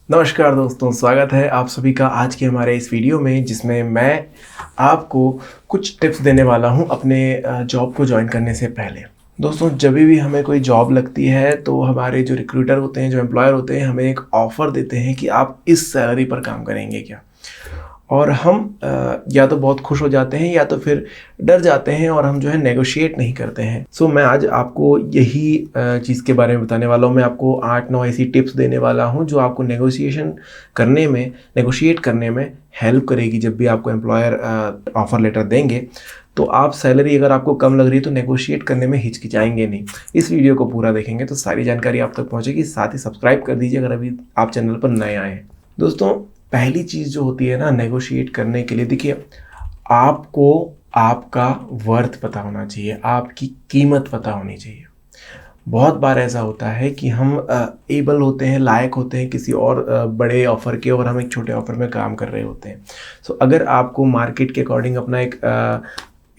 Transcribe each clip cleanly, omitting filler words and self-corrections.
नमस्कार दोस्तों, स्वागत है आप सभी का आज के हमारे इस वीडियो में, जिसमें मैं आपको कुछ टिप्स देने वाला हूं अपने जॉब को ज्वाइन करने से पहले। दोस्तों, जब भी हमें कोई जॉब लगती है तो हमारे जो रिक्रूटर होते हैं, जो एम्प्लॉयर होते हैं, हमें एक ऑफ़र देते हैं कि आप इस सैलरी पर काम करेंगे क्या। और हम या तो बहुत खुश हो जाते हैं या तो फिर डर जाते हैं और हम जो है नेगोशिएट नहीं करते हैं। सो मैं आज आपको यही चीज़ के बारे में बताने वाला हूँ। मैं आपको 8-9 ऐसी टिप्स देने वाला हूँ जो आपको नेगोशिएट करने में हेल्प करेगी। जब भी आपको एम्प्लॉयर ऑफ़र लेटर देंगे तो आप सैलरी अगर आपको कम लग रही है तो नेगोशिएट करने में हिचकिचाएंगे नहीं। इस वीडियो को पूरा देखेंगे तो सारी जानकारी आप तक पहुँचेगी। साथ ही सब्सक्राइब कर दीजिए अगर अभी आप चैनल पर नए आए हैं। दोस्तों, पहली चीज़ जो होती है ना नेगोशिएट करने के लिए, देखिए, आपको आपका वर्थ पता होना चाहिए, आपकी कीमत पता होनी चाहिए। बहुत बार ऐसा होता है कि हम एबल होते हैं, लायक होते हैं किसी और बड़े ऑफ़र के, और हम एक छोटे ऑफ़र में काम कर रहे होते हैं। सो अगर आपको मार्केट के अकॉर्डिंग अपना एक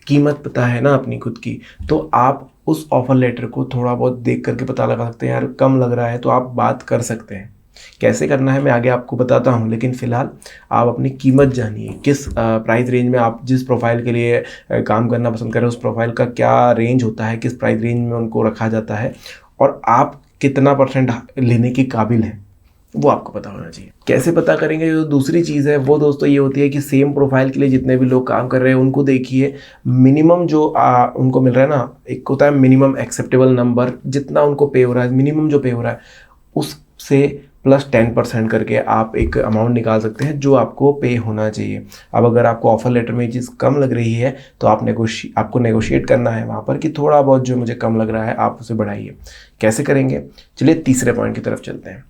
कीमत पता है ना अपनी खुद की, तो आप उस ऑफ़र लेटर को थोड़ा बहुत देख करके पता लगा सकते हैं। यार कम लग रहा है तो आप बात कर सकते हैं। कैसे करना है मैं आगे आपको बताता हूँ, लेकिन फ़िलहाल आप अपनी कीमत जानिए। किस प्राइस रेंज में आप जिस प्रोफाइल के लिए काम करना पसंद करें, उस प्रोफाइल का क्या रेंज होता है, किस प्राइस रेंज में उनको रखा जाता है, और आप कितना परसेंट लेने के काबिल हैं, वो आपको पता होना चाहिए। कैसे पता करेंगे? जो दूसरी चीज़ है वो दोस्तों ये होती है कि सेम प्रोफाइल के लिए जितने भी लोग काम कर रहे हैं उनको देखिए। मिनिमम जो उनको मिल रहा है ना, एक होता है मिनिमम एक्सेप्टेबल नंबर, जितना उनको पे हो रहा है, मिनिमम जो पे हो रहा है उससे प्लस 10% करके आप एक अमाउंट निकाल सकते हैं जो आपको पे होना चाहिए। अब अगर आपको ऑफ़र लेटर में ये चीज़ कम लग रही है तो आपको नेगोशिएट करना है वहाँ पर कि थोड़ा बहुत जो मुझे कम लग रहा है आप उसे बढ़ाइए। कैसे करेंगे? चलिए तीसरे पॉइंट की तरफ चलते हैं।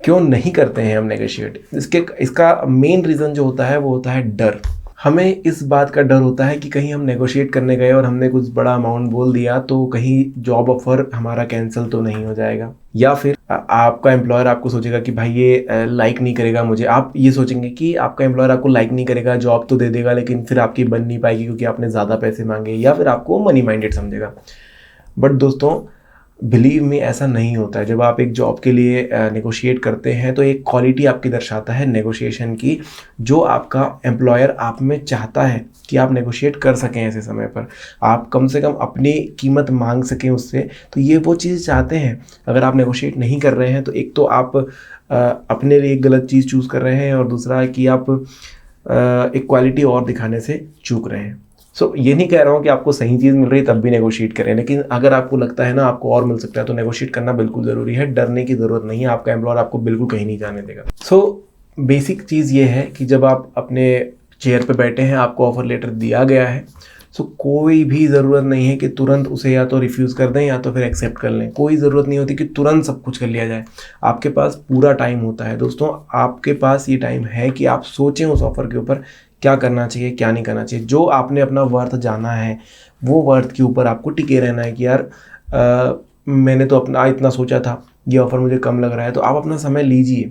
क्यों नहीं करते हैं हम नेगोशिएट? इसका मेन रीज़न जो होता है वो होता है डर। हमें इस बात का डर होता है कि कहीं हम नेगोशिएट करने गए और हमने कुछ बड़ा अमाउंट बोल दिया तो कहीं जॉब ऑफ़र हमारा कैंसिल तो नहीं हो जाएगा, या फिर आपका एम्प्लॉयर आपको सोचेगा कि भाई ये लाइक नहीं करेगा मुझे। आप ये सोचेंगे कि आपका एम्प्लॉयर आपको लाइक नहीं करेगा, जॉब तो दे देगा लेकिन फिर आपकी बन नहीं पाएगी क्योंकि आपने ज़्यादा पैसे मांगे, या फिर आपको मनी माइंडेड समझेगा। बट दोस्तों, बिलीव मी, ऐसा नहीं होता है। जब आप एक जॉब के लिए नेगोशिएट करते हैं तो एक क्वालिटी आपकी दर्शाता है नेगोशिएशन की, जो आपका एम्प्लॉयर आप में चाहता है कि आप नेगोशिएट कर सकें ऐसे समय पर, आप कम से कम अपनी कीमत मांग सकें उससे। तो ये वो चीज़ चाहते हैं। अगर आप नेगोशिएट नहीं कर रहे हैं तो एक तो आप अपने लिए गलत चीज़ चूज़ कर रहे हैं, और दूसरा है कि आप एक क्वालिटी और दिखाने से चूक रहे हैं। ये नहीं कह रहा हूँ कि आपको सही चीज़ मिल रही है तब भी नेगोशिएट करें, लेकिन अगर आपको लगता है ना आपको और मिल सकता है तो नेगोशिएट करना बिल्कुल ज़रूरी है। डरने की ज़रूरत नहीं है, आपका एम्प्लॉयर आपको बिल्कुल कहीं नहीं जाने देगा। बेसिक चीज़ ये है कि जब आप अपने चेयर पे बैठे हैं, आपको ऑफ़र लेटर दिया गया है, कोई भी ज़रूरत नहीं है कि तुरंत उसे या तो रिफ्यूज़ कर दें या तो फिर एक्सेप्ट कर लें। कोई ज़रूरत नहीं होती कि तुरंत सब कुछ कर लिया जाए। आपके पास पूरा टाइम होता है दोस्तों। आपके पास ये टाइम है कि आप सोचें उस ऑफ़र के ऊपर क्या करना चाहिए, क्या नहीं करना चाहिए। जो आपने अपना वर्थ जाना है वो वर्थ के ऊपर आपको टिके रहना है कि यार मैंने तो अपना इतना सोचा था, ये ऑफ़र मुझे कम लग रहा है। तो आप अपना समय लीजिए।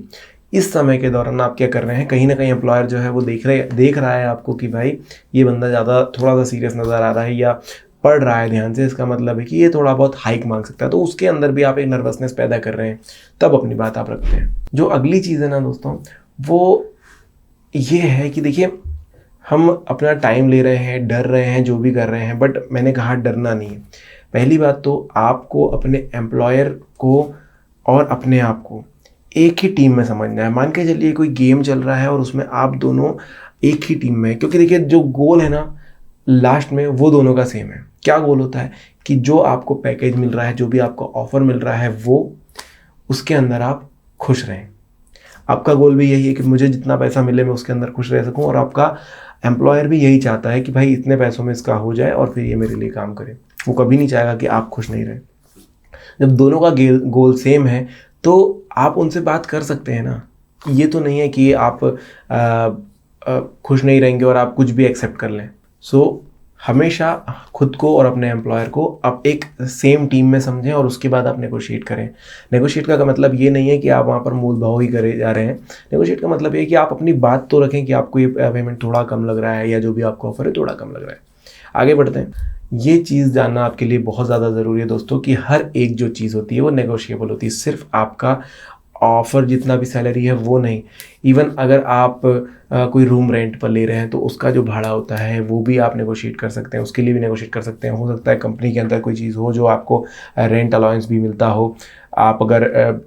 इस समय के दौरान आप क्या कर रहे हैं, कहीं ना कहीं एम्प्लॉयर जो है वो देख रहा है आपको कि भाई ये बंदा थोड़ा सा सीरियस नज़र आ रहा है या पढ़ रहा है ध्यान से, इसका मतलब है कि ये थोड़ा बहुत हाइक मांग सकता है। तो उसके अंदर भी आप एक नर्वसनेस पैदा कर रहे हैं, तब अपनी बात आप रखते हैं। जो अगली चीज़ है ना दोस्तों, वो ये है कि देखिए, हम अपना टाइम ले रहे हैं, डर रहे हैं, जो भी कर रहे हैं, बट मैंने कहा डरना नहीं है। पहली बात तो आपको अपने एम्प्लॉयर को और अपने आप को एक ही टीम में समझना है। मान के चलिए कोई गेम चल रहा है और उसमें आप दोनों एक ही टीम में हैं, क्योंकि देखिए जो गोल है ना लास्ट में वो दोनों का सेम है। क्या गोल होता है कि जो आपको पैकेज मिल रहा है, जो भी आपको ऑफर मिल रहा है, वो उसके अंदर आप खुश रहें। आपका गोल भी यही है कि मुझे जितना पैसा मिले मैं उसके अंदर खुश रह सकूं, और आपका एम्प्लॉयर भी यही चाहता है कि भाई इतने पैसों में इसका हो जाए और फिर ये मेरे लिए काम करे। वो कभी नहीं चाहेगा कि आप खुश नहीं रहें। जब दोनों का गोल सेम है तो आप उनसे बात कर सकते हैं ना। ये तो नहीं है कि आप खुश नहीं रहेंगे और आप कुछ भी एक्सेप्ट कर लें। हमेशा खुद को और अपने एम्प्लॉयर को आप एक सेम टीम में समझें और उसके बाद आप नेगोशिएट करें। नेगोशिएट का मतलब ये नहीं है कि आप वहाँ पर मोल भाव ही करे जा रहे हैं। नेगोशिएट का मतलब ये है कि आप अपनी बात तो रखें कि आपको ये पेमेंट थोड़ा कम लग रहा है, या जो भी आपको ऑफर है थोड़ा कम लग रहा है। आगे बढ़ते हैं। ये चीज़ जानना आपके लिए बहुत ज़्यादा ज़रूरी है दोस्तों कि हर एक जो चीज़ होती है वो नेगोशिएबल होती है। सिर्फ आपका ऑफ़र जितना भी सैलरी है वो नहीं, इवन अगर आप कोई रूम रेंट पर ले रहे हैं तो उसका जो भाड़ा होता है वो भी आप नेगोशिएट कर सकते हैं, उसके लिए भी नेगोशिएट कर सकते हैं। हो सकता है कंपनी के अंदर कोई चीज़ हो जो आपको रेंट अलाउंस भी मिलता हो। आप अगर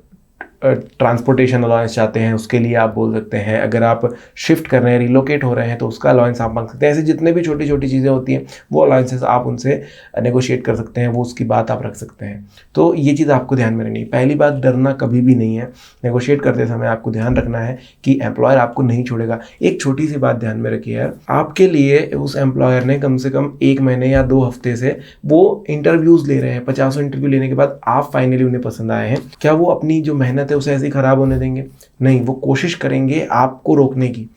ट्रांसपोर्टेशन अलाउंस चाहते हैं उसके लिए आप बोल सकते हैं। अगर आप शिफ्ट कर रहे हैं, रिलोकेट हो रहे हैं तो उसका अलाउंस आप मांग सकते हैं। ऐसे जितने भी छोटी छोटी चीज़ें होती हैं वो अलाउंसेस आप उनसे नेगोशिएट कर सकते हैं, वो उसकी बात आप रख सकते हैं। तो ये चीज़ आपको ध्यान में रखनी है। पहली बात, डरना कभी भी नहीं है। नेगोशिएट करते समय आपको ध्यान रखना है कि एम्प्लॉयर आपको नहीं छोड़ेगा। एक छोटी सी बात ध्यान में रखिए यार, आपके लिए उस एम्प्लॉयर ने कम से कम 1 महीने या 2 हफ्ते से वो इंटरव्यूज़ ले रहे हैं। 50 इंटरव्यू लेने के बाद आप फाइनली उन्हें पसंद आए हैं। क्या वो अपनी जो मेहनत है उसे ऐसे ही ख़राब होने देंगे? नहीं, वो कोशिश करेंगे आपको रोकने की।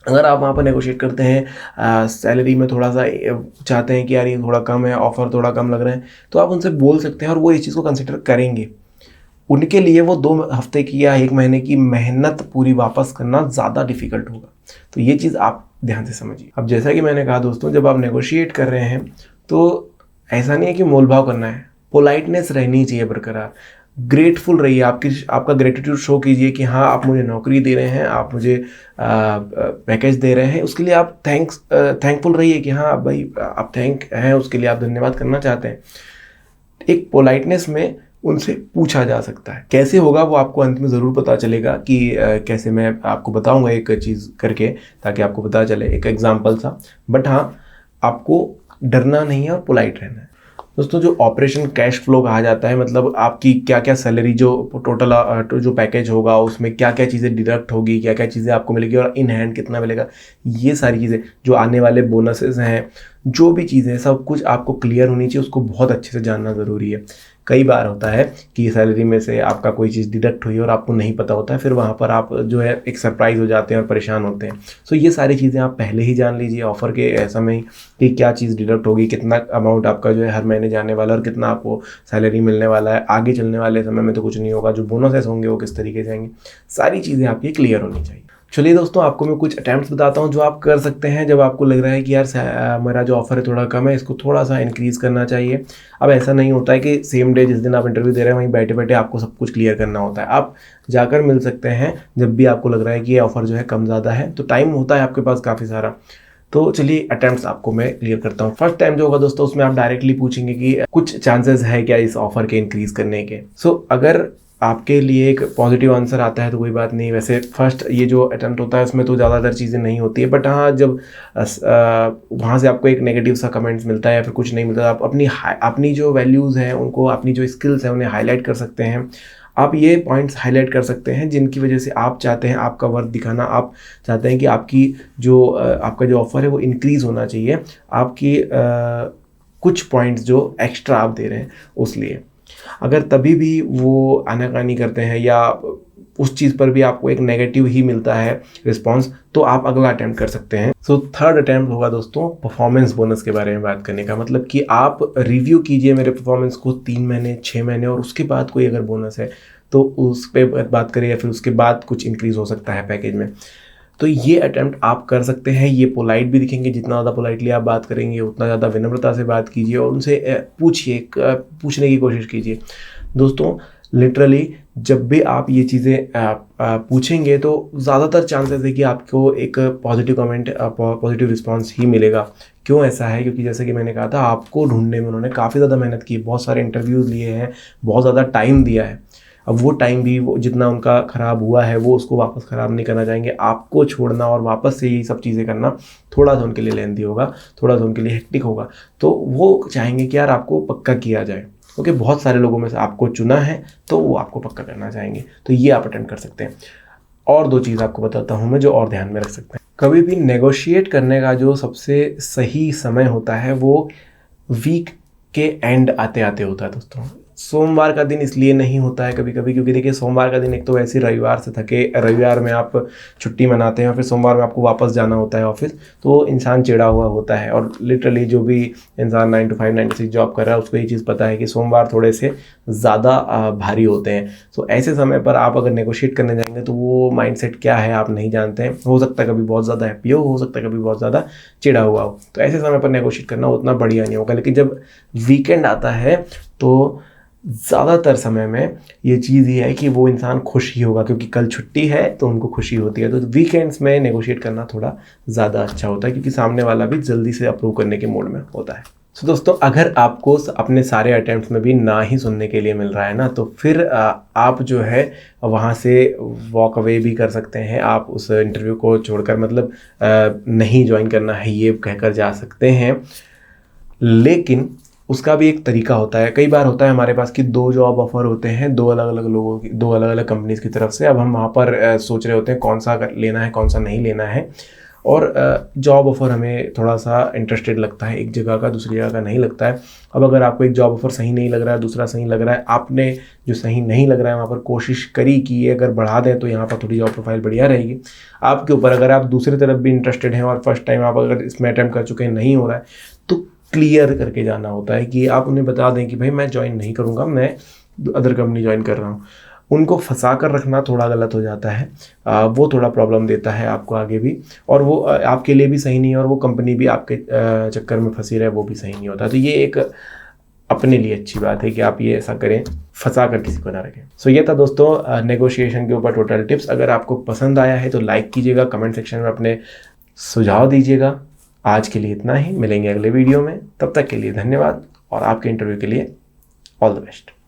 अगर आप वहाँ पर नेगोशिएट करते हैं, सैलरी में थोड़ा सा चाहते हैं कि यार ये थोड़ा कम है, ऑफ़र थोड़ा कम लग रहा है, तो आप उनसे बोल सकते हैं और वो इस चीज़ को कंसिडर करेंगे। उनके लिए वो 2 हफ्ते की या 1 महीने की मेहनत पूरी वापस करना ज़्यादा डिफ़िकल्ट होगा। तो ये चीज़ आप ध्यान से समझिए। अब जैसा कि मैंने कहा दोस्तों, जब आप नेगोशिएट कर रहे हैं तो ऐसा नहीं है कि मोलभाव करना है, पोलाइटनेस रहनी चाहिए बरकरार। ग्रेटफुल रहिए, आपका ग्रेटिट्यूड शो कीजिए कि हाँ आप मुझे नौकरी दे रहे हैं, आप मुझे पैकेज दे रहे हैं, उसके लिए आप थैंकफुल रहिए कि हाँ भाई आप थैंक हैं, उसके लिए आप धन्यवाद करना चाहते हैं। एक पोलाइटनेस में उनसे पूछा जा सकता है। कैसे होगा वो आपको अंत में ज़रूर पता चलेगा कि कैसे, मैं आपको बताऊंगा एक चीज़ करके ताकि आपको पता चले, एक एग्जांपल सा। बट हाँ, आपको डरना नहीं है और पोलाइट रहना है। दोस्तों, जो ऑपरेशन कैश फ्लो कहा जाता है, मतलब आपकी क्या क्या सैलरी, जो टोटल जो पैकेज होगा उसमें क्या क्या चीज़ें डिडक्ट होगी, क्या क्या चीज़ें आपको मिलेगी और इन हैंड कितना मिलेगा, ये सारी चीज़ें, जो आने वाले बोनसेस हैं, जो भी चीज़ें, सब कुछ आपको क्लियर होनी चाहिए। उसको बहुत अच्छे से जानना ज़रूरी है। कई बार होता है कि सैलरी में से आपका कोई चीज़ डिडक्ट हुई और आपको नहीं पता होता है, फिर वहाँ पर आप जो है एक सरप्राइज़ हो जाते हैं और परेशान होते हैं। सो ये सारी चीज़ें आप पहले ही जान लीजिए ऑफ़र के समय ही कि क्या चीज़ डिडक्ट होगी, कितना अमाउंट आपका जो है हर महीने जाने वाला और कितना आपको सैलरी मिलने वाला है। आगे चलने वाले समय में तो कुछ नहीं होगा, जो बोनसेस होंगे वो किस तरीके से आएंगे, सारी चीज़ें आपकी क्लियर होनी चाहिए। चलिए दोस्तों, आपको मैं कुछ अटैम्प्ट्स बताता हूँ जो आप कर सकते हैं जब आपको लग रहा है कि यार मेरा जो ऑफ़र है थोड़ा कम है, इसको थोड़ा सा इंक्रीज़ करना चाहिए। अब ऐसा नहीं होता है कि सेम डे जिस दिन आप इंटरव्यू दे रहे हैं वहीं बैठे बैठे आपको सब कुछ क्लियर करना होता है। आप जाकर मिल सकते हैं जब भी आपको लग रहा है कि ये ऑफ़र जो है कम ज़्यादा है, तो टाइम होता है आपके पास काफ़ी सारा। तो चलिए अटैम्प्ट्स आपको मैं क्लियर करता हूँ। फर्स्ट टाइम जो होगा दोस्तों, उसमें आप डायरेक्टली पूछेंगे कि कुछ चांसेस है क्या इस ऑफ़र के इंक्रीज़ करने के। अगर आपके लिए एक पॉजिटिव आंसर आता है तो कोई बात नहीं। वैसे फर्स्ट ये जो अटेम्प्ट होता है उसमें तो ज़्यादातर चीज़ें नहीं होती है, बट हाँ, जब वहाँ से आपको एक नेगेटिव सा कमेंट्स मिलता है या फिर कुछ नहीं मिलता, आप अपनी जो वैल्यूज़ हैं उनको, अपनी जो स्किल्स हैं उन्हें हाईलाइट कर सकते हैं। आप ये पॉइंट्स हाईलाइट कर सकते हैं जिनकी वजह से आप चाहते हैं आपका वर्थ दिखाना, आप चाहते हैं कि आपका जो ऑफ़र है वो इंक्रीज़ होना चाहिए, आपकी कुछ पॉइंट्स जो एक्स्ट्रा आप दे रहे हैं उस लिए। अगर तभी भी वो आनाकानी करते हैं या उस चीज़ पर भी आपको एक नेगेटिव ही मिलता है रिस्पांस, तो आप अगला अटैम्प्ट कर सकते हैं। थर्ड अटैम्प्ट होगा दोस्तों परफॉर्मेंस बोनस के बारे में बात करने का। मतलब कि आप रिव्यू कीजिए मेरे परफॉर्मेंस को 3 महीने 6 महीने, और उसके बाद कोई अगर बोनस है तो उस पर बात करें, या फिर उसके बाद कुछ इंक्रीज़ हो सकता है पैकेज में। तो ये अटैम्प्ट आप कर सकते हैं। ये पोलाइट भी दिखेंगे, जितना ज़्यादा पोलाइटली आप बात करेंगे उतना ज़्यादा विनम्रता से बात कीजिए और उनसे पूछने की कोशिश कीजिए। दोस्तों, लिटरली जब भी आप ये चीज़ें पूछेंगे तो ज़्यादातर चांसेस है कि आपको एक पॉजिटिव कमेंट, पॉजिटिव रिस्पांस ही मिलेगा। क्यों ऐसा है? क्योंकि जैसे कि मैंने कहा था, आपको ढूंढने में उन्होंने काफ़ी ज़्यादा मेहनत की, बहुत सारे इंटरव्यूज़ लिए हैं, बहुत ज़्यादा टाइम दिया है। अब वो टाइम भी जितना उनका ख़राब हुआ है वो उसको वापस ख़राब नहीं करना चाहेंगे। आपको छोड़ना और वापस से यही सब चीज़ें करना थोड़ा सा उनके लिए लेंदी होगा, थोड़ा सा उनके लिए हेक्टिक होगा। तो वो चाहेंगे कि यार आपको पक्का किया जाए। ओके, बहुत सारे लोगों में से आपको चुना है तो वो आपको पक्का करना चाहेंगे। तो ये आप अटेंड कर सकते हैं। और 2 चीज़ आपको बताता हूँ मैं जो और ध्यान में रख सकते हैं। कभी भी नेगोशिएट करने का जो सबसे सही समय होता है वो वीक के एंड आते आते होता है दोस्तों। सोमवार का दिन इसलिए नहीं होता है कभी कभी, क्योंकि देखिए सोमवार का दिन एक तो वैसे रविवार से थके, रविवार में आप छुट्टी मनाते हैं और फिर सोमवार में आपको वापस जाना होता है ऑफिस, तो इंसान चिड़ा हुआ होता है। और लिटरली जो भी इंसान 9 to 5 9 to 6 जॉब कर रहा है उसको ये चीज़ पता है कि सोमवार थोड़े से ज़्यादा भारी होते हैं। सो ऐसे समय पर आप अगर नेगोशिएट करने जाएंगे तो वो माइंडसेट क्या है आप नहीं जानते हैं। हो सकता है कभी बहुत ज़्यादा हैप्पी हो सकता है कभी बहुत ज़्यादा चिड़ा हुआ हो। तो ऐसे समय पर नेगोशिएट करना उतना बढ़िया नहीं होगा। लेकिन जब वीकेंड आता है तो ज़्यादातर समय में ये चीज़ ये है कि वो इंसान खुश ही होगा, क्योंकि कल छुट्टी है तो उनको खुशी होती है। तो वीकेंड्स में नेगोशिएट करना थोड़ा ज़्यादा अच्छा होता है, क्योंकि सामने वाला भी जल्दी से अप्रूव करने के मूड में होता है। तो दोस्तों, अगर आपको अपने सारे अटेम्प्ट्स में भी ना ही सुनने के लिए मिल रहा है ना, तो फिर आप जो है वहाँ से वॉक अवे भी कर सकते हैं। आप उस इंटरव्यू को छोड़कर, मतलब नहीं ज्वाइन करना है ये कहकर जा सकते हैं। लेकिन उसका भी एक तरीका होता है। कई बार होता है हमारे पास कि 2 जॉब ऑफ़र होते हैं 2 अलग-अलग लोगों की, 2 अलग-अलग कंपनीज़ की तरफ से। अब हम वहाँ पर सोच रहे होते हैं कौन सा लेना है, कौन सा नहीं लेना है। और जॉब ऑफ़र हमें थोड़ा-सा इंटरेस्टेड लगता है एक जगह का, दूसरी जगह का नहीं लगता है। अब अगर आपको एक जॉब ऑफ़र सही नहीं लग रहा है, दूसरा सही लग रहा है, आपने जो सही नहीं लग रहा है वहाँ पर कोशिश करी कि ये अगर बढ़ा दें तो यहाँ पर थोड़ी जॉब प्रोफाइल बढ़िया रहेगी। आपके ऊपर, अगर आप दूसरी तरफ भी इंटरेस्टेड हैं और फर्स्ट टाइम आप अगर इसमें अटेम्प्ट कर चुके हैं, नहीं हो रहा है, तो क्लियर करके जाना होता है कि आप उन्हें बता दें कि भाई मैं ज्वाइन नहीं करूँगा, मैं अदर कंपनी ज्वाइन कर रहा हूँ। उनको फंसा कर रखना थोड़ा गलत हो जाता है। वो थोड़ा प्रॉब्लम देता है आपको आगे भी, और वो आपके लिए भी सही नहीं है, और वो कंपनी भी आपके चक्कर में फंसी रहे, वो भी सही नहीं होता। तो ये एक अपने लिए अच्छी बात है कि आप ये ऐसा करें, फंसा कर किसी को ना रखें। सो ये था दोस्तों नेगोशिएशन के ऊपर टोटल टिप्स। अगर आपको पसंद आया है तो लाइक कीजिएगा, कमेंट सेक्शन में अपने सुझाव दीजिएगा। आज के लिए इतना ही, मिलेंगे अगले वीडियो में। तब तक के लिए धन्यवाद, और आपके इंटरव्यू के लिए ऑल द बेस्ट।